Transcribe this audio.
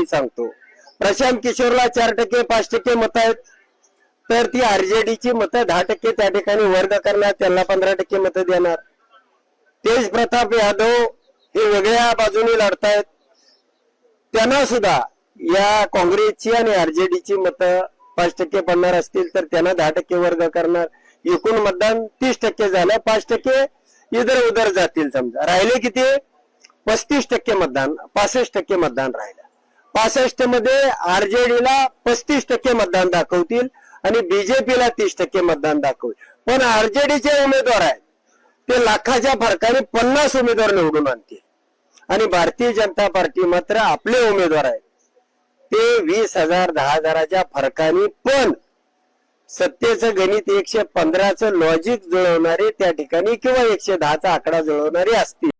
मी सांगतो, प्रशांत किशोरला 4% 5% मत आहेत, तर ती आरजेडीची मतं 10% त्या ठिकाणी वर्ग करणार, त्यांना 15% मतं देणार. तेज प्रताप यादव हे वेगळ्या बाजूने लढतायत, त्यांना सुद्धा या काँग्रेसची आणि आरजेडीची मतं 5% पडणार असतील तर त्यांना 10% वर्ग करणार. एकूण मतदान 30% झालं, 5% इधर उधर जातील. समजा राहिले किती, 35% मतदान, 65% मतदान राहिलं. 65 मध्ये आरजेडीला 35% मतदान दाखवतील आणि बीजेपीला 30% मतदान दाखवतील. पण आरजेडीचे उमेदवार आहेत ते लाखाच्या फरकाने 50 उमेदवार निवडून आणतील आणि भारतीय जनता पार्टी मात्र आपले उमेदवार आहेत ते 20,000 10,000च्या फरकाने, पण सत्तेचं गणित 115चं लॉजिक जुळवणारे त्या ठिकाणी किंवा 110चा आकडा जुळवणारे असतील.